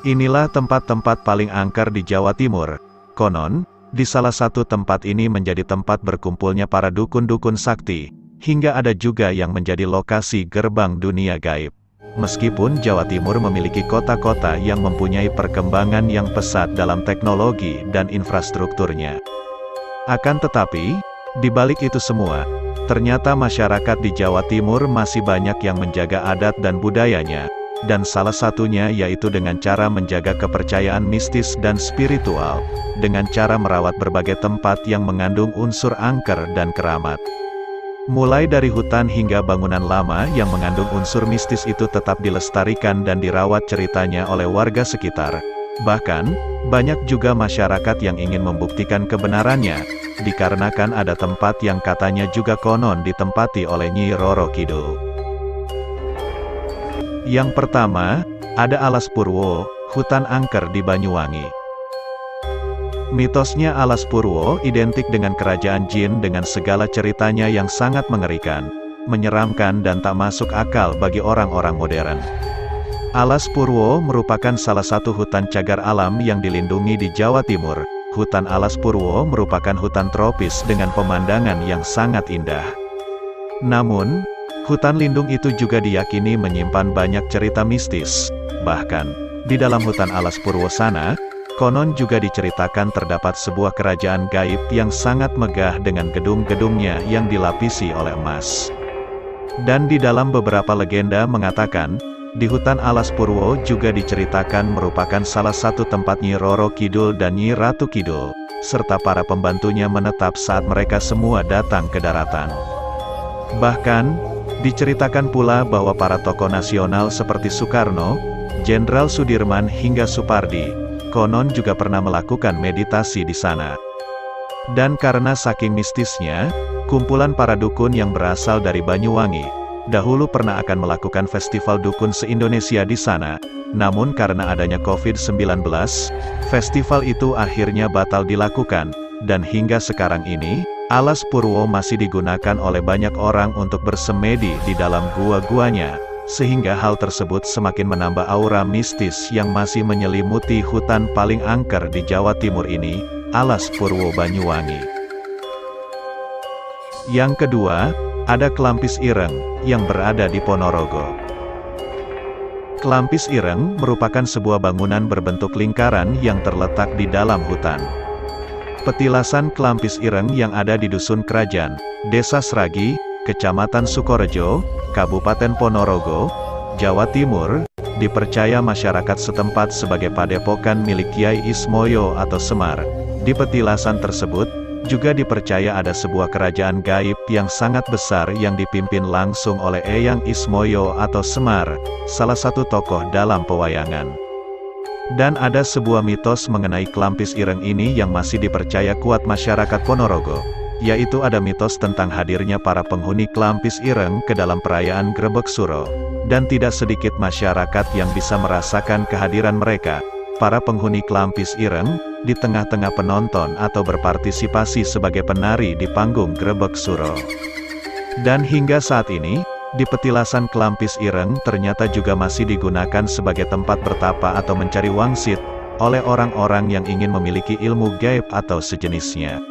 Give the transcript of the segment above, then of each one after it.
Inilah tempat-tempat paling angker di Jawa Timur. Konon, di salah satu tempat ini menjadi tempat berkumpulnya para dukun-dukun sakti, hingga ada juga yang menjadi lokasi gerbang dunia gaib. Meskipun Jawa Timur memiliki kota-kota yang mempunyai perkembangan yang pesat dalam teknologi dan infrastrukturnya. Akan tetapi, di balik itu semua, ternyata masyarakat di Jawa Timur masih banyak yang menjaga adat dan budayanya, dan salah satunya yaitu dengan cara menjaga kepercayaan mistis dan spiritual, dengan cara merawat berbagai tempat yang mengandung unsur angker dan keramat. Mulai dari hutan hingga bangunan lama yang mengandung unsur mistis itu tetap dilestarikan dan dirawat ceritanya oleh warga sekitar. Bahkan, banyak juga masyarakat yang ingin membuktikan kebenarannya, dikarenakan ada tempat yang katanya juga konon ditempati oleh Nyi Roro Kidul. Yang pertama, ada Alas Purwo, hutan angker di Banyuwangi. Mitosnya Alas Purwo identik dengan kerajaan jin dengan segala ceritanya yang sangat mengerikan, menyeramkan dan tak masuk akal bagi orang-orang modern. Alas Purwo merupakan salah satu hutan cagar alam yang dilindungi di Jawa Timur. Hutan Alas Purwo merupakan hutan tropis dengan pemandangan yang sangat indah. Namun, hutan lindung itu juga diyakini menyimpan banyak cerita mistis. Bahkan, di dalam hutan Alas Purwo sana, konon juga diceritakan terdapat sebuah kerajaan gaib yang sangat megah dengan gedung-gedungnya yang dilapisi oleh emas. Dan di dalam beberapa legenda mengatakan, di hutan Alas Purwo juga diceritakan merupakan salah satu tempat Nyi Roro Kidul dan Nyi Ratu Kidul, serta para pembantunya menetap saat mereka semua datang ke daratan. Bahkan, diceritakan pula bahwa para tokoh nasional seperti Soekarno, Jenderal Sudirman hingga Supardi, konon juga pernah melakukan meditasi di sana. Dan karena saking mistisnya, kumpulan para dukun yang berasal dari Banyuwangi, dahulu pernah akan melakukan festival dukun se-Indonesia di sana. Namun karena adanya COVID-19, festival itu akhirnya batal dilakukan, dan hingga sekarang ini, Alas Purwo masih digunakan oleh banyak orang untuk bersemedi di dalam gua-guanya, sehingga hal tersebut semakin menambah aura mistis yang masih menyelimuti hutan paling angker di Jawa Timur ini, Alas Purwo Banyuwangi. Yang kedua, ada Klampis Ireng, yang berada di Ponorogo. Klampis Ireng merupakan sebuah bangunan berbentuk lingkaran yang terletak di dalam hutan. Petilasan Klampis Ireng yang ada di Dusun Kerajaan, Desa Sragi, Kecamatan Sukorejo, Kabupaten Ponorogo, Jawa Timur, dipercaya masyarakat setempat sebagai padepokan milik Kiai Ismoyo atau Semar. Di petilasan tersebut, juga dipercaya ada sebuah kerajaan gaib yang sangat besar yang dipimpin langsung oleh Eyang Ismoyo atau Semar, salah satu tokoh dalam pewayangan. Dan ada sebuah mitos mengenai Klampis Ireng ini yang masih dipercaya kuat masyarakat Ponorogo, yaitu ada mitos tentang hadirnya para penghuni Klampis Ireng ke dalam perayaan Grebeg Suro, dan tidak sedikit masyarakat yang bisa merasakan kehadiran mereka, para penghuni Klampis Ireng, di tengah-tengah penonton atau berpartisipasi sebagai penari di panggung Grebeg Suro. Dan hingga saat ini, di petilasan Klampis Ireng ternyata juga masih digunakan sebagai tempat bertapa atau mencari wangsit, oleh orang-orang yang ingin memiliki ilmu gaib atau sejenisnya.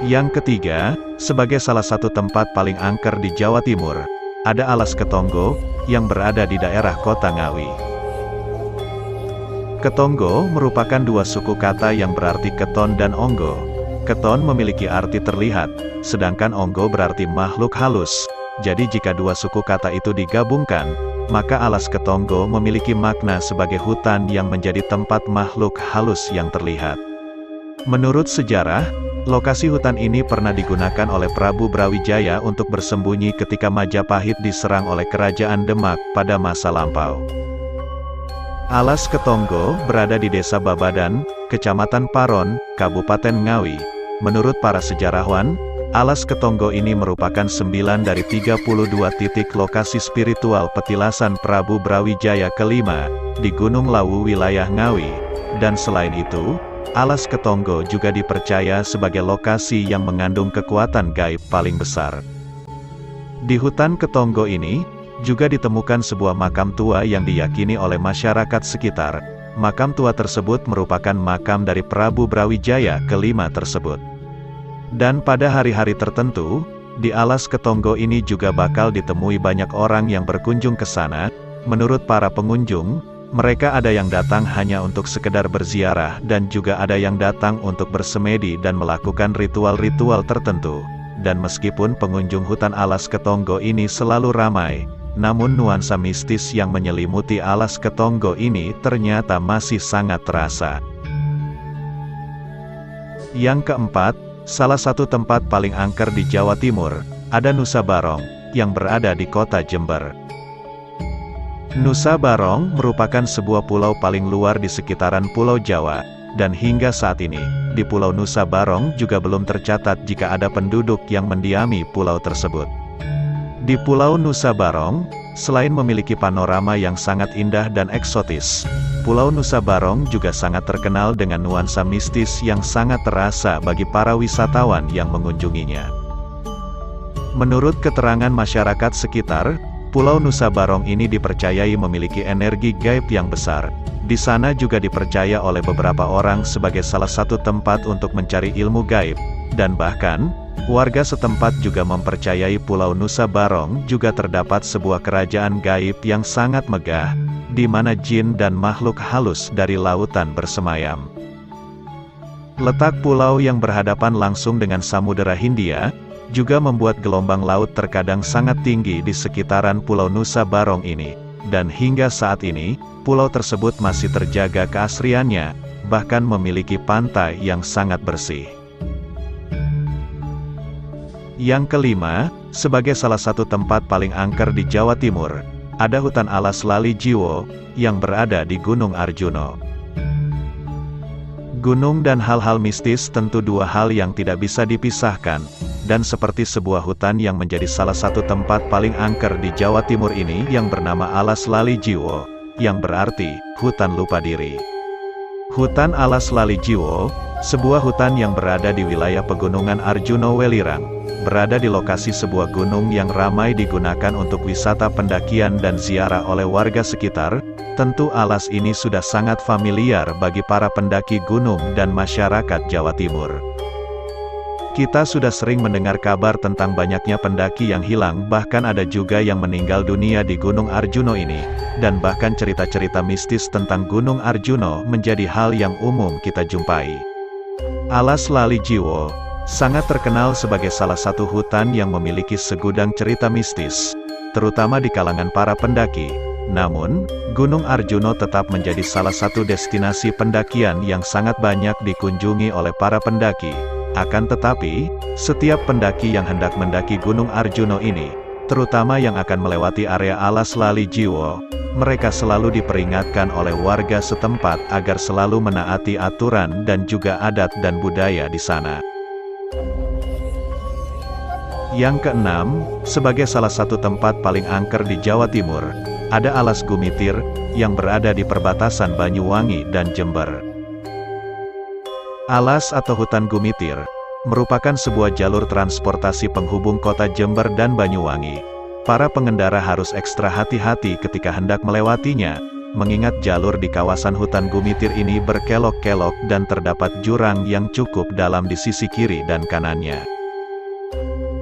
Yang ketiga, sebagai salah satu tempat paling angker di Jawa Timur, ada Alas Ketonggo, yang berada di daerah Kota Ngawi. Ketonggo merupakan dua suku kata yang berarti keton dan onggo. Keton memiliki arti terlihat, sedangkan onggo berarti makhluk halus. Jadi jika dua suku kata itu digabungkan, maka Alas Ketonggo memiliki makna sebagai hutan yang menjadi tempat makhluk halus yang terlihat. Menurut sejarah, lokasi hutan ini pernah digunakan oleh Prabu Brawijaya untuk bersembunyi ketika Majapahit diserang oleh Kerajaan Demak pada masa lampau. Alas Ketonggo berada di Desa Babadan, Kecamatan Paron, Kabupaten Ngawi. Menurut para sejarawan, Alas Ketonggo ini merupakan 9 dari 32 titik lokasi spiritual petilasan Prabu Brawijaya kelima, di Gunung Lawu wilayah Ngawi. Dan selain itu, Alas Ketonggo juga dipercaya sebagai lokasi yang mengandung kekuatan gaib paling besar. Di hutan Ketonggo ini, juga ditemukan sebuah makam tua yang diyakini oleh masyarakat sekitar. Makam tua tersebut merupakan makam dari Prabu Brawijaya kelima tersebut. Dan pada hari-hari tertentu, di alas Ketonggo ini juga bakal ditemui banyak orang yang berkunjung ke sana. Menurut para pengunjung, mereka ada yang datang hanya untuk sekedar berziarah dan juga ada yang datang untuk bersemedi dan melakukan ritual-ritual tertentu. Dan meskipun pengunjung hutan alas Ketonggo ini selalu ramai, namun nuansa mistis yang menyelimuti alas Ketonggo ini ternyata masih sangat terasa. Yang keempat, salah satu tempat paling angker di Jawa Timur, ada Nusa Barong, yang berada di kota Jember. Nusa Barong merupakan sebuah pulau paling luar di sekitaran Pulau Jawa, dan hingga saat ini, di Pulau Nusa Barong juga belum tercatat jika ada penduduk yang mendiami pulau tersebut. Di Pulau Nusa Barong, selain memiliki panorama yang sangat indah dan eksotis, Pulau Nusa Barong juga sangat terkenal dengan nuansa mistis yang sangat terasa bagi para wisatawan yang mengunjunginya. Menurut keterangan masyarakat sekitar, Pulau Nusa Barong ini dipercayai memiliki energi gaib yang besar. Di sana juga dipercaya oleh beberapa orang sebagai salah satu tempat untuk mencari ilmu gaib, dan bahkan, warga setempat juga mempercayai Pulau Nusa Barong juga terdapat sebuah kerajaan gaib yang sangat megah, di mana jin dan makhluk halus dari lautan bersemayam. Letak pulau yang berhadapan langsung dengan Samudera Hindia, juga membuat gelombang laut terkadang sangat tinggi di sekitaran Pulau Nusa Barong ini, dan hingga saat ini, pulau tersebut masih terjaga keasriannya, bahkan memiliki pantai yang sangat bersih. Yang kelima, sebagai salah satu tempat paling angker di Jawa Timur, ada hutan alas Lali Jiwo, yang berada di Gunung Arjuno. Gunung dan hal-hal mistis tentu dua hal yang tidak bisa dipisahkan, dan seperti sebuah hutan yang menjadi salah satu tempat paling angker di Jawa Timur ini yang bernama Alas Lali Jiwo, yang berarti, hutan lupa diri. Hutan Alas Lali Jiwo, sebuah hutan yang berada di wilayah Pegunungan Arjuno Welirang, berada di lokasi sebuah gunung yang ramai digunakan untuk wisata pendakian dan ziarah oleh warga sekitar. Tentu alas ini sudah sangat familiar bagi para pendaki gunung dan masyarakat Jawa Timur. Kita sudah sering mendengar kabar tentang banyaknya pendaki yang hilang, bahkan ada juga yang meninggal dunia di Gunung Arjuno ini, dan bahkan cerita-cerita mistis tentang Gunung Arjuno menjadi hal yang umum kita jumpai. Alas Lali Jiwo sangat terkenal sebagai salah satu hutan yang memiliki segudang cerita mistis, terutama di kalangan para pendaki. Namun, Gunung Arjuno tetap menjadi salah satu destinasi pendakian yang sangat banyak dikunjungi oleh para pendaki. Akan tetapi, setiap pendaki yang hendak mendaki Gunung Arjuno ini, terutama yang akan melewati area Alas Lali Jiwo, mereka selalu diperingatkan oleh warga setempat agar selalu menaati aturan dan juga adat dan budaya di sana. Yang keenam, sebagai salah satu tempat paling angker di Jawa Timur, ada Alas Gumitir, yang berada di perbatasan Banyuwangi dan Jember. Alas atau hutan Gumitir, merupakan sebuah jalur transportasi penghubung kota Jember dan Banyuwangi. Para pengendara harus ekstra hati-hati ketika hendak melewatinya, mengingat jalur di kawasan hutan Gumitir ini berkelok-kelok dan terdapat jurang yang cukup dalam di sisi kiri dan kanannya.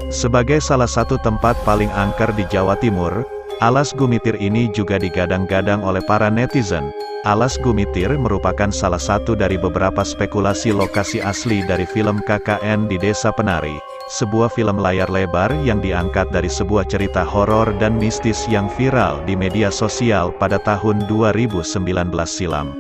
Sebagai salah satu tempat paling angker di Jawa Timur, Alas Gumitir ini juga digadang-gadang oleh para netizen. Alas Gumitir merupakan salah satu dari beberapa spekulasi lokasi asli dari film KKN di Desa Penari, sebuah film layar lebar yang diangkat dari sebuah cerita horor dan mistis yang viral di media sosial pada tahun 2019 silam.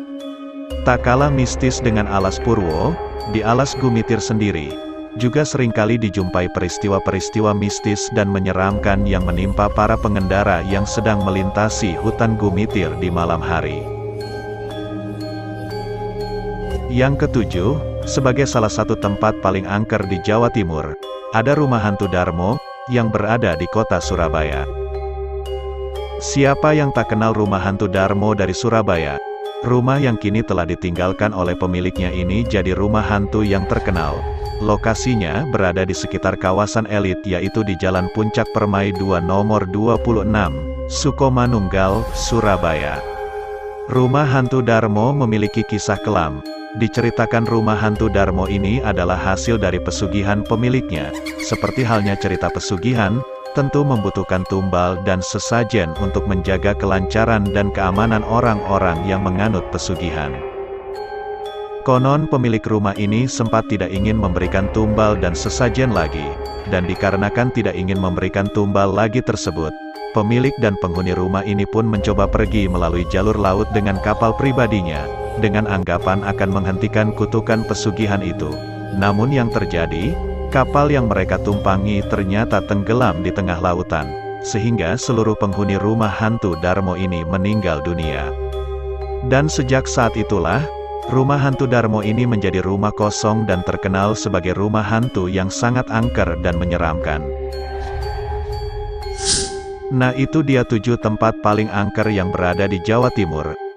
Tak kalah mistis dengan Alas Purwo, di Alas Gumitir sendiri juga seringkali dijumpai peristiwa-peristiwa mistis dan menyeramkan yang menimpa para pengendara yang sedang melintasi hutan Gumitir di malam hari. Yang ketujuh, sebagai salah satu tempat paling angker di Jawa Timur, ada Rumah Hantu Darmo, yang berada di kota Surabaya. Siapa yang tak kenal Rumah Hantu Darmo dari Surabaya? Rumah yang kini telah ditinggalkan oleh pemiliknya ini jadi rumah hantu yang terkenal. Lokasinya berada di sekitar kawasan elit yaitu di Jalan Puncak Permai 2 nomor 26, Sukomanunggal, Surabaya. Rumah hantu Darmo memiliki kisah kelam. Diceritakan rumah hantu Darmo ini adalah hasil dari pesugihan pemiliknya. Seperti halnya cerita pesugihan, tentu membutuhkan tumbal dan sesajen untuk menjaga kelancaran dan keamanan orang-orang yang menganut pesugihan. Konon pemilik rumah ini sempat tidak ingin memberikan tumbal dan sesajen lagi, dan dikarenakan tidak ingin memberikan tumbal lagi tersebut, pemilik dan penghuni rumah ini pun mencoba pergi melalui jalur laut dengan kapal pribadinya, dengan anggapan akan menghentikan kutukan pesugihan itu. Namun yang terjadi, kapal yang mereka tumpangi ternyata tenggelam di tengah lautan, sehingga seluruh penghuni rumah hantu Darmo ini meninggal dunia. Dan sejak saat itulah, rumah hantu Darmo ini menjadi rumah kosong dan terkenal sebagai rumah hantu yang sangat angker dan menyeramkan. Nah, itu dia 7 tempat paling angker yang berada di Jawa Timur.